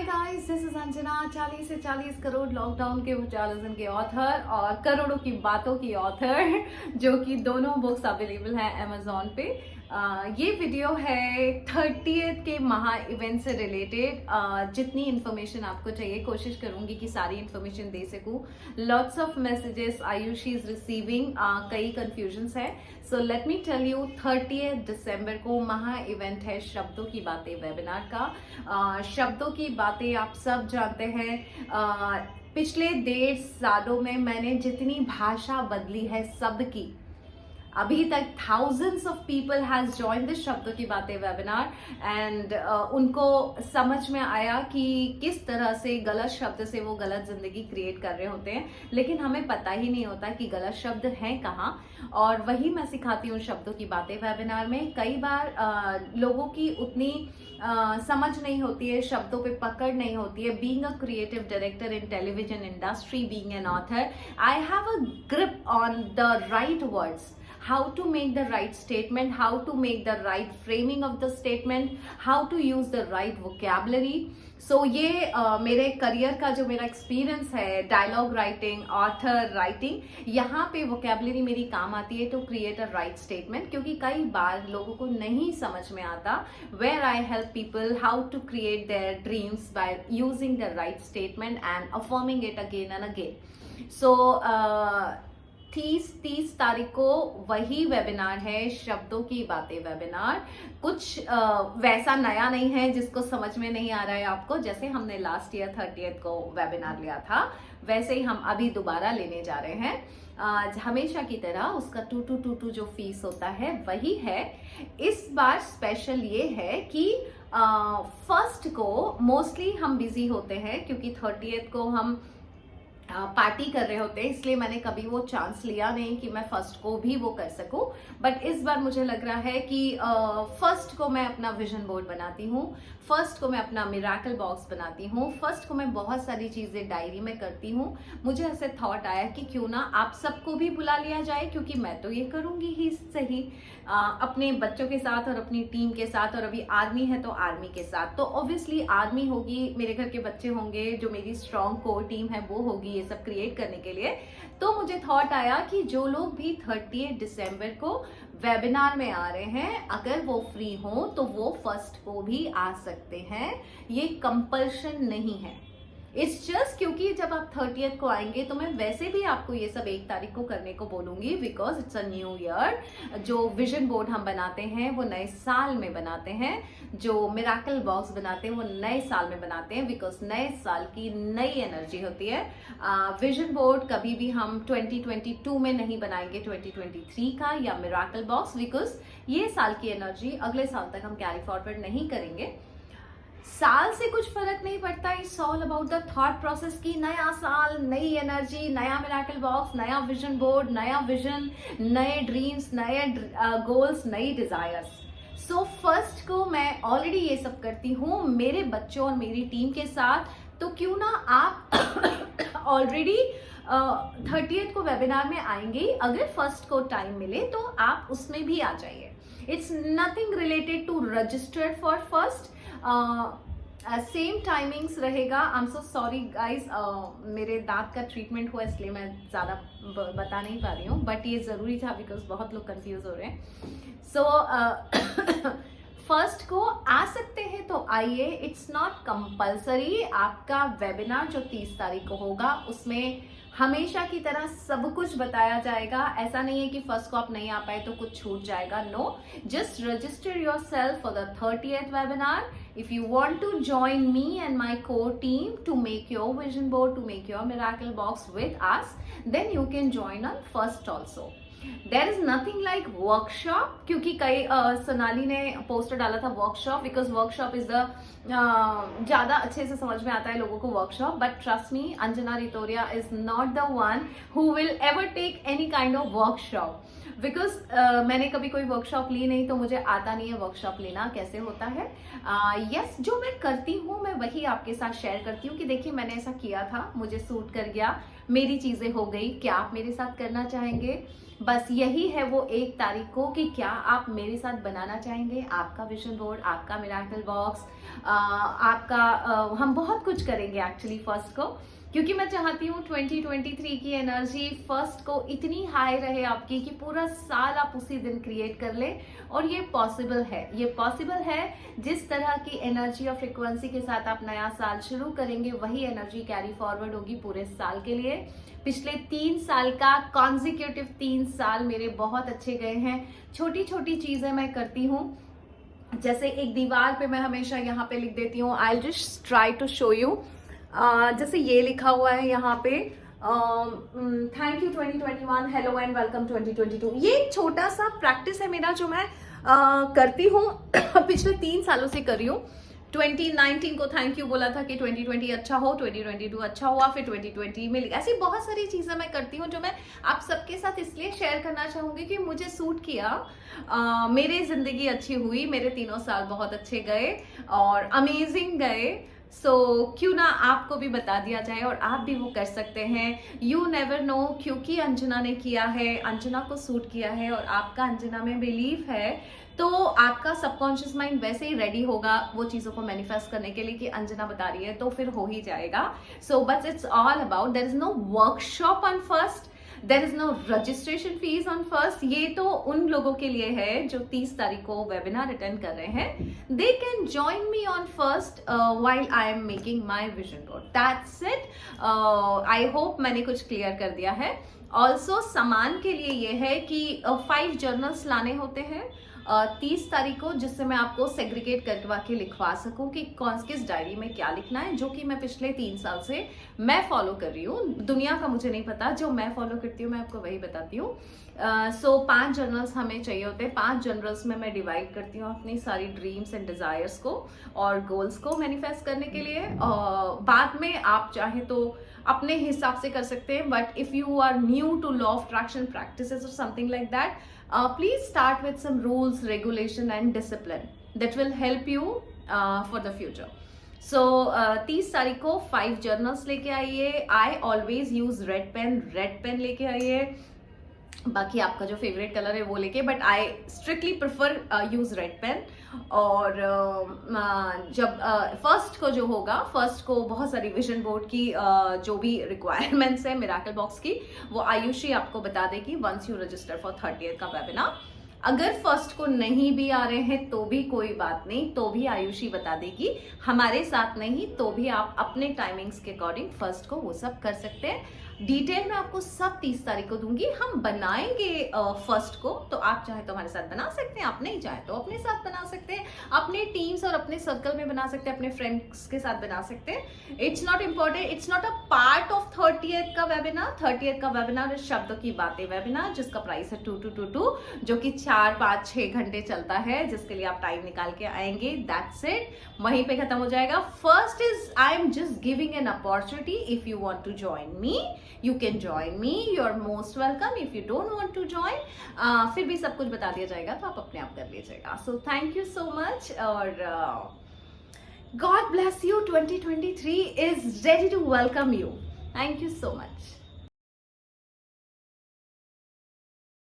Guys, this is Anjana. 40 से 40 crore lockdown के journalism के ऑथर और करोड़ों की बातों की ऑथर जो कि दोनों बुक्स अवेलेबल है अमेजोन पे। ये वीडियो है 30th के महा इवेंट से रिलेटेड। जितनी इन्फॉर्मेशन आपको चाहिए कोशिश करूंगी कि सारी इन्फॉर्मेशन दे सकूं। Lots of messages Ayushi is receiving, कई कंफ्यूजन्स है। So let me tell you, 30th दिसंबर को महा इवेंट है शब्दों की बातें वेबिनार का। शब्दों की बातें आप सब जानते हैं। पिछले 1.5 सालों में मैंने जितनी भाषा बदली है शब्द की, अभी तक thousands of people has joined this शब्दों की बातें वेबिनार एंड उनको समझ में आया कि किस तरह से गलत शब्द से वो गलत जिंदगी क्रिएट कर रहे होते हैं, लेकिन हमें पता ही नहीं होता कि गलत शब्द हैं कहाँ। और वही मैं सिखाती हूँ शब्दों की बातें वेबिनार में। कई बार लोगों की उतनी समझ नहीं होती है, शब्दों पे पकड़ नहीं होती है। Being a creative director in television industry, being an author, I have a grip on the right words, how to make the right statement, how to make the right framing of the statement, how to use the right vocabulary. So ये मेरे career का जो मेरा experience है, dialogue writing, author writing, यहाँ पे vocabulary मेरी काम आती है to create a right statement. क्योंकि कई बार लोगों को नहीं समझ में आता, where I help people how to create their dreams by using the right statement and affirming it again and again. So 30 तारीख को वही वेबिनार है, शब्दों की बातें वेबिनार। कुछ वैसा नया नहीं है जिसको समझ में नहीं आ रहा है आपको। जैसे हमने लास्ट ईयर 30th को वेबिनार लिया था, वैसे ही हम अभी दोबारा लेने जा रहे हैं। हमेशा की तरह उसका 2222 जो फीस होता है वही है। इस बार स्पेशल ये है कि फर्स्ट को मोस्टली हम बिजी होते हैं, क्योंकि 30th को हम पार्टी कर रहे होते हैं, इसलिए मैंने कभी वो चांस लिया नहीं कि मैं फर्स्ट को भी वो कर सकूं। बट इस बार मुझे लग रहा है कि फर्स्ट को मैं अपना विजन बोर्ड बनाती हूँ, फर्स्ट को मैं अपना मिराकल बॉक्स बनाती हूँ, फर्स्ट को मैं बहुत सारी चीजें डायरी में करती हूँ। मुझे ऐसे थॉट आया कि क्यों ना आप सबको भी बुला लिया जाए, क्योंकि मैं तो ये करूंगी ही सही अपने बच्चों के साथ और अपनी टीम के साथ, और अभी आर्मी है तो आर्मी के साथ। तो ऑब्वियसली आर्मी होगी, मेरे घर के बच्चे होंगे, जो मेरी स्ट्रॉन्ग कोर टीम है वो होगी ये सब क्रिएट करने के लिए। तो मुझे थॉट आया कि जो लोग भी 30 दिसंबर को वेबिनार में आ रहे हैं, अगर वो फ्री हो तो वो फर्स्ट को भी आ सकते हैं। ये कंपल्शन नहीं है, इट्स जस्ट क्योंकि जब आप 30th को आएंगे तो मैं वैसे भी आपको ये सब 1 तारीख को करने को बोलूंगी, because it's a new year. जो विजन बोर्ड हम बनाते हैं वो नए साल में बनाते हैं, जो मिराकल बॉक्स बनाते हैं वो नए साल में बनाते हैं, बिकॉज नए साल की नई एनर्जी होती है। विजन बोर्ड कभी भी हम 2022 में नहीं बनाएंगे, 2023 का या मिराकल बॉक्स, बिकॉज ये साल की एनर्जी अगले साल तक हम कैरी फॉरवर्ड नहीं करेंगे। साल से कुछ फर्क नहीं पड़ता, it's all about the thought process की नया साल, नई एनर्जी, नया मिराकल बॉक्स, नया विजन बोर्ड, नया विजन, नए ड्रीम्स, नए गोल्स, नई डिजायर्स। सो फर्स्ट को मैं ऑलरेडी ये सब करती हूँ मेरे बच्चों और मेरी टीम के साथ। तो क्यों ना आप ऑलरेडी 30th को वेबिनार में आएंगे, अगर फर्स्ट को टाइम मिले तो आप उसमें भी आ जाइए। It's nothing related to register for first, same timings रहेगा। I am so sorry guys, मेरे दांत का ट्रीटमेंट हुआ इसलिए मैं ज़्यादा बता नहीं पा रही हूँ, बट ये ज़रूरी था बिकॉज बहुत लोग कंफ्यूज हो रहे हैं। सो फर्स्ट को आ सकते हैं तो आइए, इट्स नॉट कंपल्सरी। आपका वेबिनार जो 30 तारीख को होगा उसमें हमेशा की तरह सब कुछ बताया जाएगा। ऐसा नहीं है कि फर्स्ट को आप नहीं आ पाए तो कुछ छूट जाएगा, no. Just register yourself for the 30th webinar. If you want to join me and my core team to make your vision board, to make your miracle box with us, then you can join on first also. There is nothing like workshop, क्योंकि कई सोनाली ने poster डाला था workshop, because workshop is the ज़्यादा अच्छे से समझ में आता है लोगों को workshop. But trust me, Anjana Ritoria is not the one who will ever take any kind of workshop, because मैंने कभी कोई वर्कशॉप ली नहीं, तो मुझे आता नहीं है वर्कशॉप लेना कैसे होता है। यस, जो मैं करती हूँ मैं वही आपके साथ शेयर करती हूँ कि देखिए मैंने ऐसा किया था, मुझे सूट कर गया, मेरी चीज़ें हो गई, क्या आप मेरे साथ करना चाहेंगे? बस यही है वो 1 तारीख को कि क्या आप मेरे साथ बनाना चाहेंगे आपका विजन बोर्ड, आपका मिरेकल बॉक्स, आपका हम बहुत कुछ करेंगे एक्चुअली फर्स्ट को, क्योंकि मैं चाहती हूँ 2023 की एनर्जी फर्स्ट को इतनी हाई रहे आपकी कि पूरा साल आप उसी दिन क्रिएट कर ले। और ये पॉसिबल है, ये पॉसिबल है। जिस तरह की एनर्जी और फ्रिक्वेंसी के साथ आप नया साल शुरू करेंगे वही एनर्जी कैरी फॉरवर्ड होगी पूरे साल के लिए। पिछले 3 साल का कॉन्जिक्यूटिव 3 साल मेरे बहुत अच्छे गए हैं। छोटी छोटी चीजें मैं करती हूँ, जैसे एक दीवार पे मैं हमेशा यहाँ पे लिख देती हूँ, I just try to show you. जैसे ये लिखा हुआ है यहाँ पे, thank you 2021, hello and welcome 2022। ये एक छोटा सा प्रैक्टिस है मेरा जो मैं करती हूँ पिछले 3 सालों से कर रही हूँ। 2019 को थैंक यू बोला था कि 2020 अच्छा हो, 2022 अच्छा हुआ, फिर 2020 में ऐसी बहुत सारी चीजें मैं करती हूँ जो मैं आप सबके साथ इसलिए शेयर करना चाहूंगी कि मुझे सूट किया। मेरी जिंदगी अच्छी हुई, मेरे 3 साल बहुत अच्छे गए और अमेजिंग गए। सो क्यों ना आपको भी बता दिया जाए और आप भी वो कर सकते हैं। यू नेवर नो, क्योंकि अंजना ने किया है, अंजना को सूट किया है और आपका अंजना में बिलीव है, तो आपका सबकॉन्शियस माइंड वैसे ही रेडी होगा वो चीज़ों को मैनिफेस्ट करने के लिए कि अंजना बता रही है तो फिर हो ही जाएगा। सो बस it's all about, there is no workshop on first, there is no registration fees on first. ये तो उन लोगों के लिए है जो 30 तारीख को वेबिनार अटेंड कर रहे हैं। They can join me on first while I am making my vision board, that's it. I hope मैंने कुछ क्लियर कर दिया है। ऑल्सो सामान के लिए ये है कि 5 जर्नल्स लाने होते हैं 30 तारीख को, जिससे मैं आपको सेग्रीगेट करवा के लिखवा सकूं कि कौन किस डायरी में क्या लिखना है, जो कि मैं पिछले 3 साल से मैं फॉलो कर रही हूँ। दुनिया का मुझे नहीं पता, जो मैं फॉलो करती हूँ मैं आपको वही बताती हूँ। सो 5 जर्नल्स हमें चाहिए होते हैं। 5 जर्नल्स में मैं डिवाइड करती हूँ अपनी सारी ड्रीम्स एंड डिजायर्स को और गोल्स को मैनिफेस्ट करने के लिए। बाद में आप चाहे तो अपने हिसाब से कर सकते हैं, but if you are new to law of attraction practices और something like that, please start with some rules, regulation and discipline that will help you for the future. So 30 तारीख को 5 जर्नल्स लेके आइए। I always use red pen लेके आइए। बाकी आपका जो फेवरेट कलर है वो लेके, but I strictly prefer use red pen. और जब फर्स्ट को जो होगा, फर्स्ट को बहुत सारी विजन बोर्ड की जो भी रिक्वायरमेंट्स है मिरेकल बॉक्स की, वो आयुषी आपको बता देगी once you register for 30th का वेबिनार। अगर फर्स्ट को नहीं भी आ रहे हैं तो भी कोई बात नहीं, तो भी आयुषी बता देगी। हमारे साथ नहीं तो भी आप अपने टाइमिंग्स के अकॉर्डिंग फर्स्ट को वो सब कर सकते हैं। डिटेल में आपको सब 30 तारीख को दूंगी। हम बनाएंगे फर्स्ट को, तो आप चाहे तो हमारे साथ बना सकते हैं, आप नहीं चाहे तो अपने साथ बना सकते हैं, अपने टीम्स और अपने सर्कल में बना सकते हैं, अपने फ्रेंड्स के साथ बना सकते हैं। It's not important, it's not a part of 30th का वेबिनार। 30th का वेबिनार शब्दों की बातें वेबिनार, जिसका प्राइस है 2222, जो कि 4, 5, 6 घंटे चलता है, जिसके लिए आप टाइम निकाल के आएंगे। दैट्स इट, वहीं पे खत्म हो जाएगा। First is I am just giving an opportunity. If you want to join me you can join me, you're most welcome. If you don't want to join, फिर भी सब कुछ बता दिया जाएगा, तो आप अपने आप कर लीजिएगा। So thank you so much और God bless you. 2023 is ready to welcome you. Thank you so much.